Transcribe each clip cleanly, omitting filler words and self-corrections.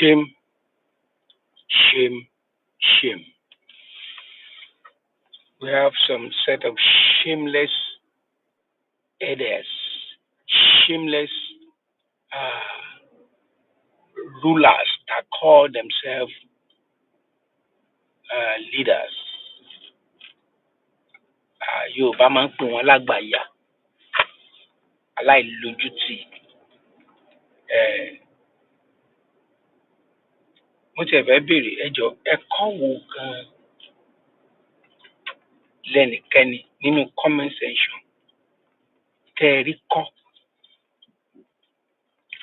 Shame, shame, shame. We have some set of shameless idiots, shameless uh, rulers that call themselves leaders. Yorùbá máa ń pè wọ́n lágbàáyà, aláìlójútì. Mo tiẹ̀ fẹ́ béèrè ẹjọ́ ẹ̀kọ́ wo gan-an lẹ́nìkẹ́ni nínú comment section tẹ́ ẹ rí kọ́?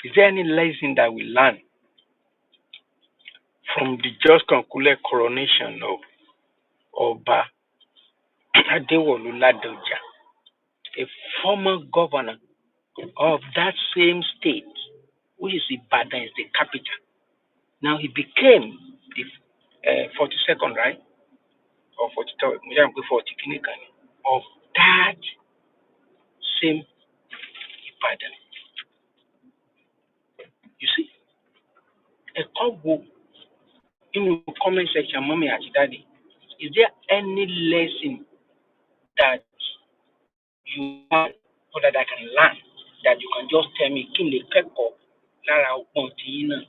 Is there any lesson that we learn from the just concluded coronation of Ọba Adewolu Ladoja, a former governor of that same state, which is Ibadan, is the capital? Now he became the 42nd, right? Or 43rd, 40 of that same Ibadan. You see, ẹ̀kọ́ wo in the comment section, mommy and daddy, is there any lesson that you want or that I can learn that you can just tell me kí n lè kẹ́kọ̀ọ́ lára ọgbọ́n tiyín náà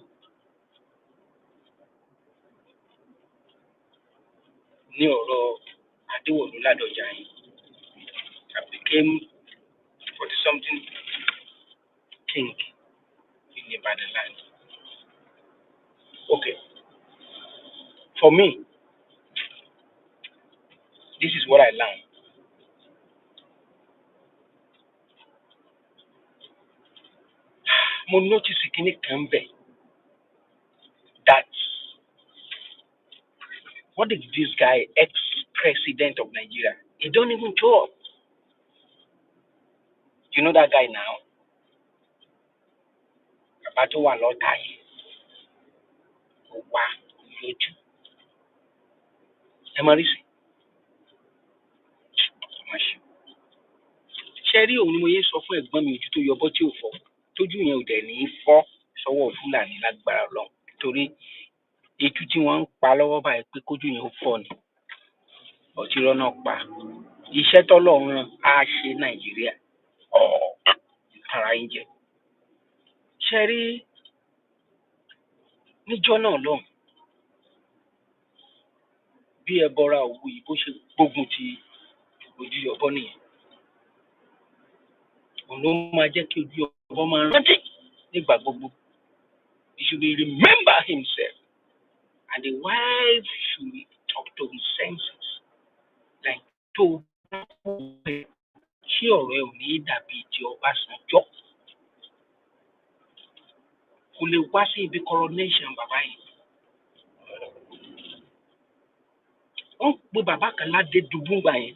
ní ọ̀rọ̀ Adéwọ̀lú Ládọjà yìí that became 40-something king in Ibadan land? Okay, for me, this is what I learned. Mo notice kíní kan bẹ̀ that what is this guy, ex-president of Nigeria? He don't even show up. You know that guy now? Bàbá tó wà lọ́tà yìí, ó wá lójú. Ẹ máa rí sí. Ṣé rí òun ni mo yé sọ fún ẹ̀gbọ́n mi ojú tó yọbọ́ tí ò fọ́? Tójú yẹn ò dẹ̀ ní í fọ́ sọ́wọ́ Fúlàní lágbára Ọlọ́run. Torí etú tí wọ́n ń pa lọ́wọ́ báyìí pé kójú yẹn ó fọ́ ni. Ọtí rọ́nà pa. Iṣẹ́ tọ́lọ́run rán á ṣe Nàìjíríà. Ara yín jẹ. Ṣé rí níjọ́ náà lọ́hùn bí ẹbọra òwú yìí bó ṣe gbógun ti ojú yọbọ nìyẹn. Òun ló máa jẹ́ kí ojú yọbọ máa rántí nígbà gbogbo. He should remember himself, and the wife should talk to his senses. Like tó ṣé ọ̀rọ̀ ẹ̀ ò ní dàbí ti Ọbásanjọ́? Kò lè wá sí ibi coronation bàbá yìí. Wọ́n pe bàbá kan ládé dùbúngbà yẹn,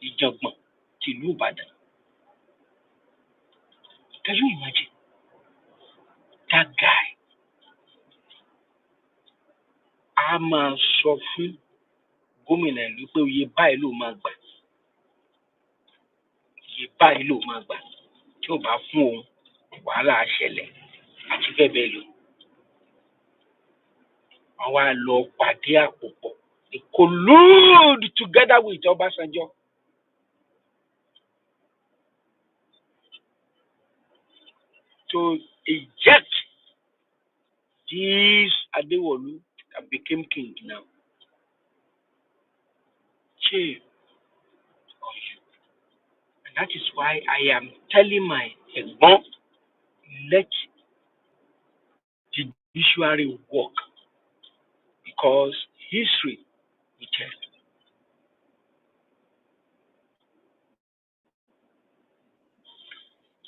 ìjàngbọ̀n tìlú Ìbàdàn. Can you imagine that guy? A máa sọ fún gómìnà ìlú pé iye báyìí ló máa gbà. Iye báyìí ló máa gbà. Tí ò bá fún òun, wàhálà á ṣẹlẹ̀ àti bẹ́ẹ̀ bẹ́ẹ̀ lọ. Wọ́n wá lọ pàdé àpòpọ̀. They collude together with Ọbásanjọ́. To eject this Adewolu that became king now. Shame on you. And that is why I am telling my ẹ̀gbọ́n, let the judiciary work, because history will tell.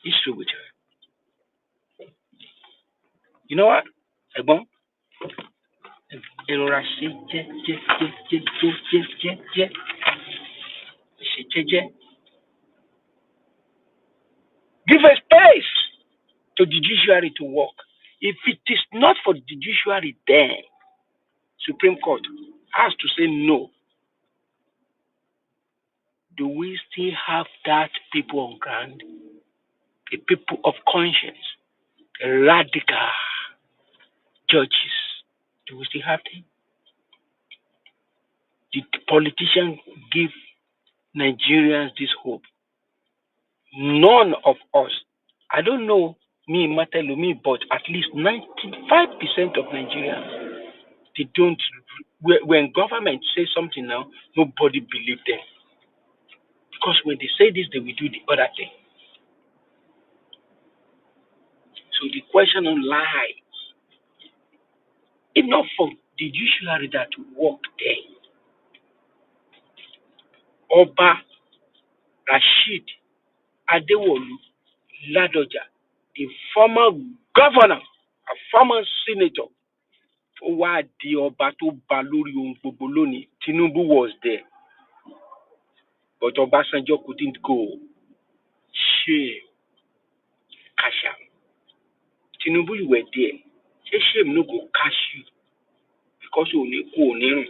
History will tell. You know what, ẹ̀gbọ́n? Ìrora ṣe jẹ́jẹ́. Give a space to the judiciary to work. If it is not for the judiciary, then Supreme Court has to say no. Do we still have that people on ground? A people of conscience, radical, judges, do we still have them? Did the politicians give Nigerians this hope? None of us. I don't know me, Matelumi, but at least 95% of Nigerians, they don't. When government says something now, nobody believes them. Because when they say this, they will do the other thing. So the question on lie, enough for the judiciary that work there. Oba Rashid Adewolu Ladoja, the former governor, a former senator, wá di ọba tó ba lórí ohun gbogbo lónìí. Tinubu was there, but Obasanjo couldn't go. Shame, Kasha. Tinubu, you were there. Say shame no go catch you because you only go onírun.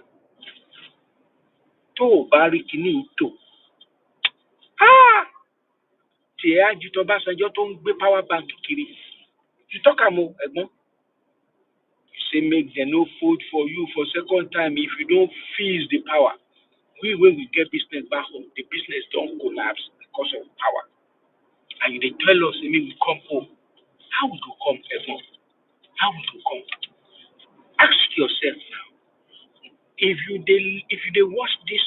Tó o bá rí kíní tó. Tí ẹ á ju t'Ọbásanjọ́ tó ń gbé power bank kiri. You talk am o, ẹ̀gbọ́n. You say make dem no vote for you for second time if you don't freeze the power. When we get business back home, the business don't collapse because of power. And you dey tell us make we come home. How we go come, everyone? How we go come? Ask yourself now. If you dey watch this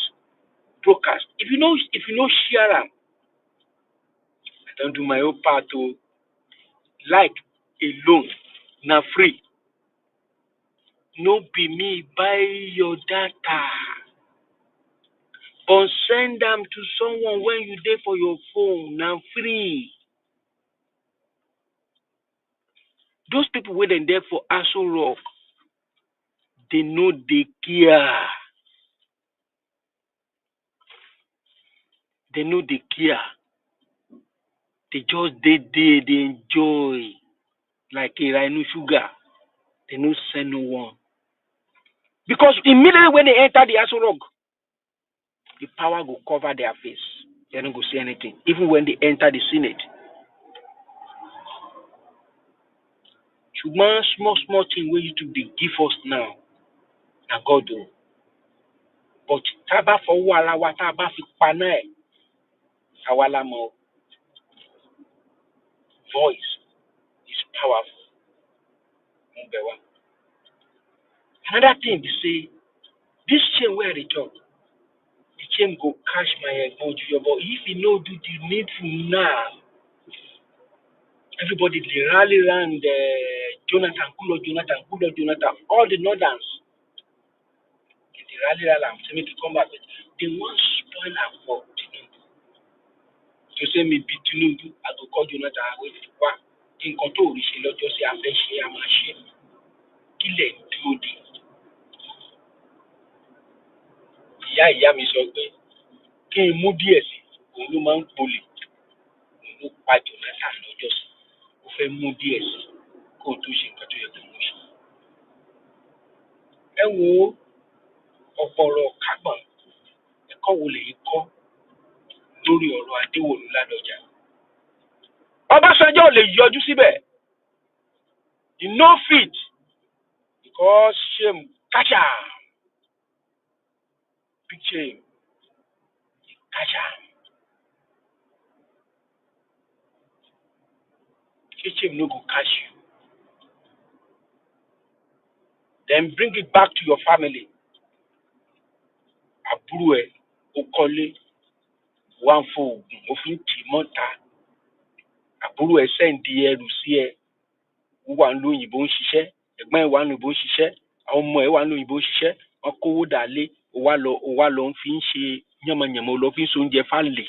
broadcast, if you know share am, I don't do my own part to like alone, na free. No be me buy your data, but send them to someone when you dey for your phone, na free. Those people wey dem there for Aso Rock, they know they care. They know they care. They just dey there, they enjoy like a rhino sugar. They no send no one. Because immediately when they enter the Aso Rock, the power will cover their face. They don't go see anything. Even when they enter the Senate. Small thing where you to give us now. Na God do. But taba for wala wa taba fi pana e. Awala mo. Voice is powerful. Another thing they say, this chain where they talk, the chain go catch my head, but if you know do the needful now, everybody they rally around Jonathan, all the northerns, they rally around to make it come back. They want spoil our for Tinubu. To say me be Tinubu, I go call Jonathan, I wait for what? In control, we shall just say, I'm a machine. Kill it, do it. Ìyá mi sọ pé kí n mú díẹ̀ sí òun ló máa ń polè òun ló pa Jonathan lọ́jọ́ sí ó fẹ́ mú díẹ̀ sí kó o tó ṣe nǹkan tó yẹ kó o ṣe. Ẹ wo ọ̀pọ̀ ọ̀rọ̀ kágbọ̀n ẹ̀kọ́ wo lèyí kọ́ lórí ọ̀rọ̀ Adéwòlú Ládọjà. Ọbásanjọ́ ò lè yọjú síbẹ̀. You no fit because shame catch am. Big shame catch am. Shame no go catch you. Then bring it back to your family. Àbúrò ẹ̀ ó kọ́lé wá ń fo oògùn ó fi ń tì í mọ́ta. Àbúrò ẹ̀ sẹ́ǹdì ẹrù sí ẹ ó wà ní òyìnbó ń ṣiṣẹ́ ẹ̀gbọ́n ẹ̀ wà ní òyìnbó ń ṣiṣẹ́ àwọn ọmọ ẹ̀ wà ní òyìnbó ń ṣiṣẹ́ wọ́n kówó dàlé ó wá lọ ń fi ń ṣe yànmọ̀yànmọ̀ ó lọ fi ń so oúnjẹ fáàlì.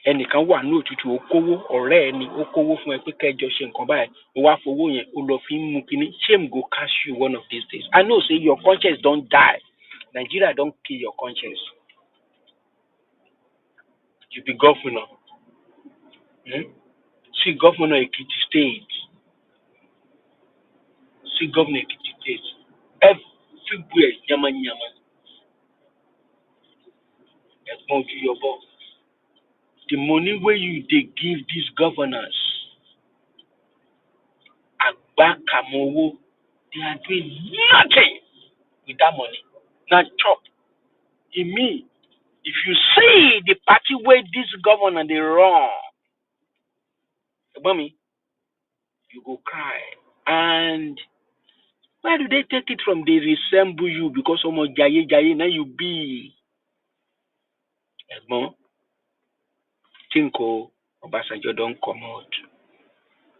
Ẹnìkan wà ní òtútù ó kówó ọ̀rẹ́ ẹ ni ó kówó fún ẹ pé kẹjọ ṣe nǹkan báyìí ó wá fowó yẹn ó lọ fi ń mú kinní. Shame go catch you one of these days. I know say your conscience don die. Nigeria don kill your conscience. You be governor. See governor Ekiti State. See governor Ekiti State. Everywhere yama. Ẹ̀gbọ́n ojú yọbọ. The money where you they give these governors, Bakamowo, they are doing nothing with that money. Now chop. In me, if you see the party where this governor they run, mommy, you go cry. And where do they take it from? They resemble you because almost jaye now you be. Egbon, Tinko, Obasanjo don't come out.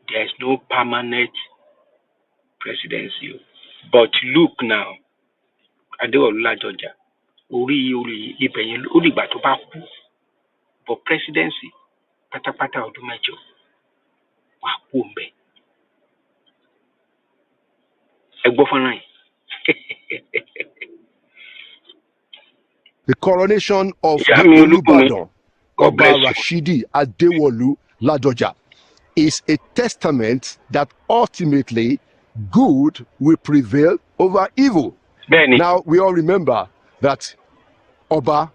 There is no permanent presidency. But look now, Adeola Georgia, Uri, Ibeyin, Odigba tó bá kú. But presidency, pátápátá ọdún mẹ́jọ, wà kú mbẹ. Ẹgbọ́ fọ́nrán yìí. The coronation of the Olubadan, Oba Rashidi Adewolu Ladoja, is a testament that ultimately good will prevail over evil. Benny. Now, we all remember that Oba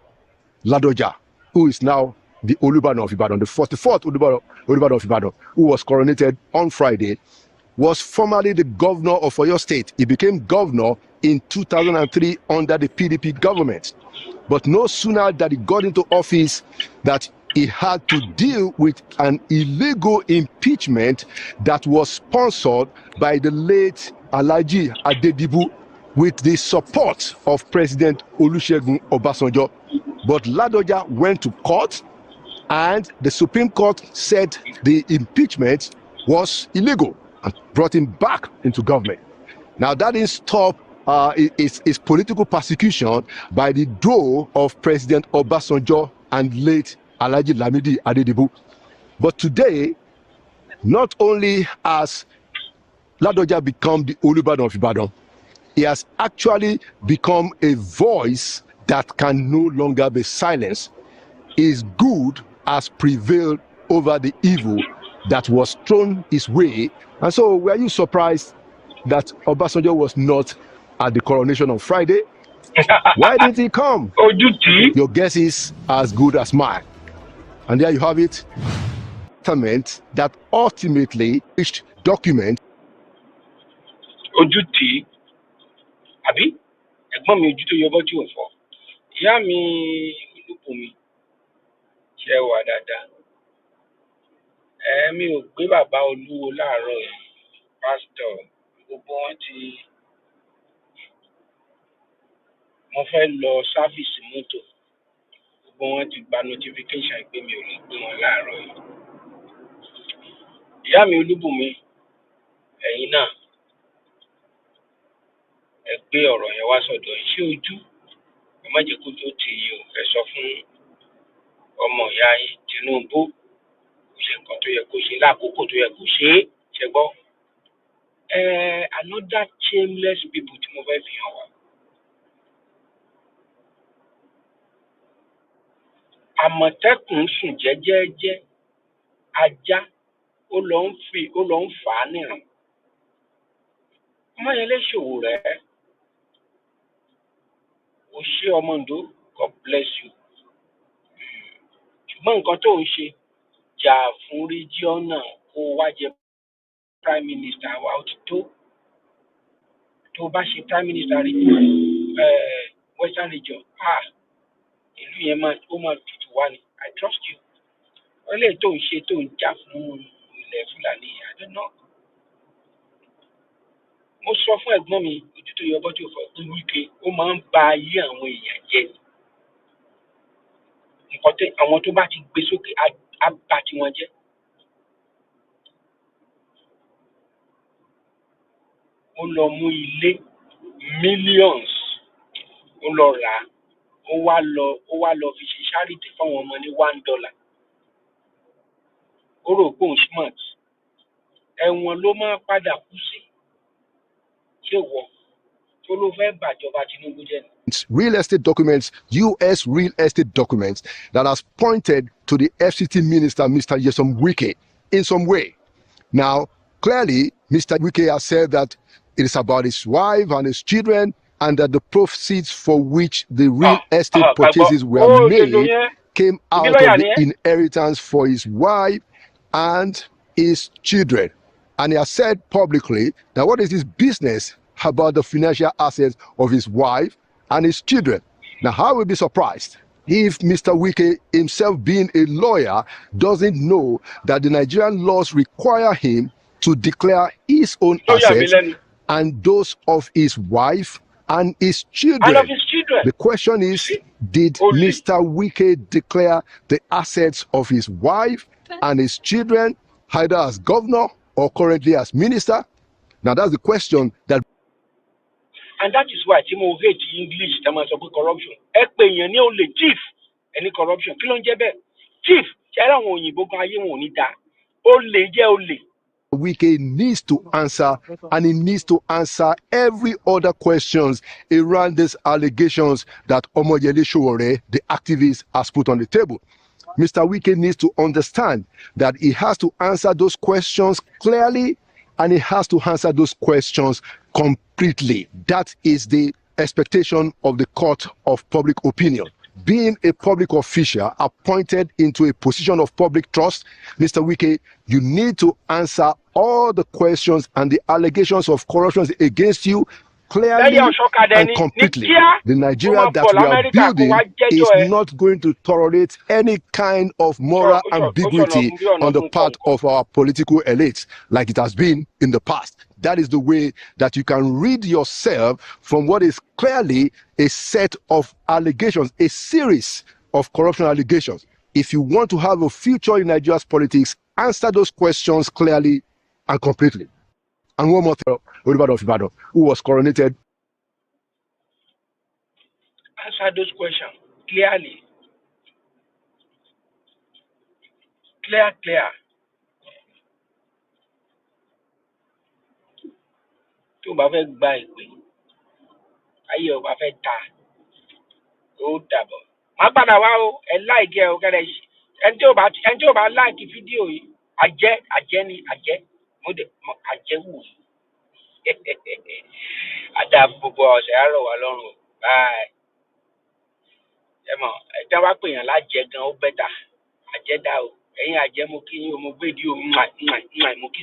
Ladoja, who is now the Olubadan of Ibadan, the 44th Olubadan of Ibadan, who was coronated on Friday, was formerly the governor of Oyo State. He became governor in 2003 under the PDP government. But no sooner that he got into office that he had to deal with an illegal impeachment that was sponsored by the late Alhaji Adedibu with the support of President Olusegun Obasanjo. But Ladoja went to court and the Supreme Court said the impeachment was illegal and brought him back into government. Now that didn't stop his political persecution by the door of President Obasanjo and late Alhaji Lamidi Adedibu. But today, not only has Ladoja become the Olubadan of Ibadan, he has actually become a voice that can no longer be silenced. His good has prevailed over the evil that was thrown his way. And so, were you surprised that Obasanjo was not at the coronation on Friday? Why didn't he come? Your guess is as good as mine. And there you have it. That ultimately reached document. Ojuti, Abi, ẹ̀gbọ́n mi ojú tó yọ bọ́jú ọ̀fọ̀. Ìyá mi olùkọ́ mi ṣe wà dáadáa. Mi ò gbé bàbá Olúwo láàárọ̀ yìí, pásítọ̀, gbogbo wọn ti. Wọ́n fẹ́ lọ sáfìsì mọ́tò. Gbogbo wọn ti gba notification pé mi ò lè gbé wọn láàárọ̀ yìí. Ìyá mi Olúbùnmi, ẹ̀yin náà, ẹ gbé ọ̀rọ̀ yẹn wá sọ́dọ̀ yín. Ṣé ojú? Ẹ má jẹ́ kó tó tì yín o. Ẹ sọ fún ọmọ ìyá yín Tinubu kó ṣe nǹkan tó yẹ kó ṣe lákòókò tó yẹ kó ṣe é. Ṣé gbọ́? Another shameless people tí mo fẹ́ fi hàn wá. Àmọ̀tẹ́kùn sùn jẹ́jẹ́jẹ́, ajá ó lọ ń fà á nìran. Ọmọ yẹn lè ṣòwò rẹ̀. O ṣé ọmọ Ondo, God bless you. Ṣùgbọ́n nǹkan tó ń ṣe, jà fún regional kó wá jẹ prime minister wa ó ti tó. Tó bá ṣe prime minister Western region, ìlú yẹn ó máa tutù wá ni. I trust you. Ọlẹ́ tó ń ṣe tó ń jà fún ilẹ̀ Fúlàní, I don't know. Mo sọ fún ẹ̀gbọ́n mi ojú tó yọ bọ́jú ọ̀fọ̀ pé Wike ó máa ń ba ayé àwọn èèyàn jẹ́ ni. Nǹkan tẹ àwọn tó bá ti gbé sókè á bà tiwọn jẹ́. Ó lọ mú ilé millions, ó lọ rà á, ó wá lọ fi ṣe charity fáwọn ọmọ ní $1. Ó rò pé òun smart. Ẹ̀wọ̀n ló máa padà kú sí. Ṣé wọ tó ló fẹ́ bàjọba Tinubu jẹ́ ni? Real estate documents, U.S. real estate documents that has pointed to the FCT minister, Mr. Nyesom Wike, in some way. Now, clearly, Mr. Wike has said that it is about his wife and his children, and that the proceeds for which the real estate purchases were made came out of the inheritance for his wife and his children. And he has said publicly that what is his business about the financial assets of his wife and his children. Now, I will be surprised if Mr. Wike himself, being a lawyer, doesn't know that the Nigerian laws require him to declare his own assets and those of his wife and his children. And of his children. The question is, did Mr. Wike declare the assets of his wife and his children, either as governor or currently as minister? Now, that's the question that. And that is why Timo hate English terms of corruption. Only chief, any corruption. Chief, only. Wike needs to answer, and he needs to answer every other questions around these allegations that Omoyele Sowore, the activist, has put on the table. Mr. Wike needs to understand that he has to answer those questions clearly, and he has to answer those questions completely. That is the expectation of the court of public opinion. Being a public official appointed into a position of public trust, Mr. Wike, you need to answer all the questions and the allegations of corruption against you clearly and completely. The Nigeria that we are building is not going to tolerate any kind of moral ambiguity on the part of our political elites like it has been in the past. That is the way that you can rid yourself from what is clearly a set of allegations, a series of corruption allegations. If you want to have a future in Nigeria's politics, answer those questions clearly and completely. And one more thing, Oluwo of Ibadan, who was coronated. Answer those questions clearly. Clear. Tó bá fẹ́ gba ìpè, ayé ò bá fẹ́ ta, ó dàbọ̀. Má padà wá o, ẹ like ẹ o kẹ́rẹ́ yìí. Ẹni tí ò bá like fídíò yìí, àjẹ́ ni àjẹ́. Àjẹ́ wù. Àdá gbogbo ọ̀sẹ̀ àárọ̀ wà lọ́rùn. Bye. Ẹ mọ̀, ẹ̀jẹ̀ wá pè yàn lájẹ gan ó bẹ́tà. Àjẹ́ dá o. Ẹ̀yin àjẹ́ mo kí yín o, mo gbé ìdí o, mo kí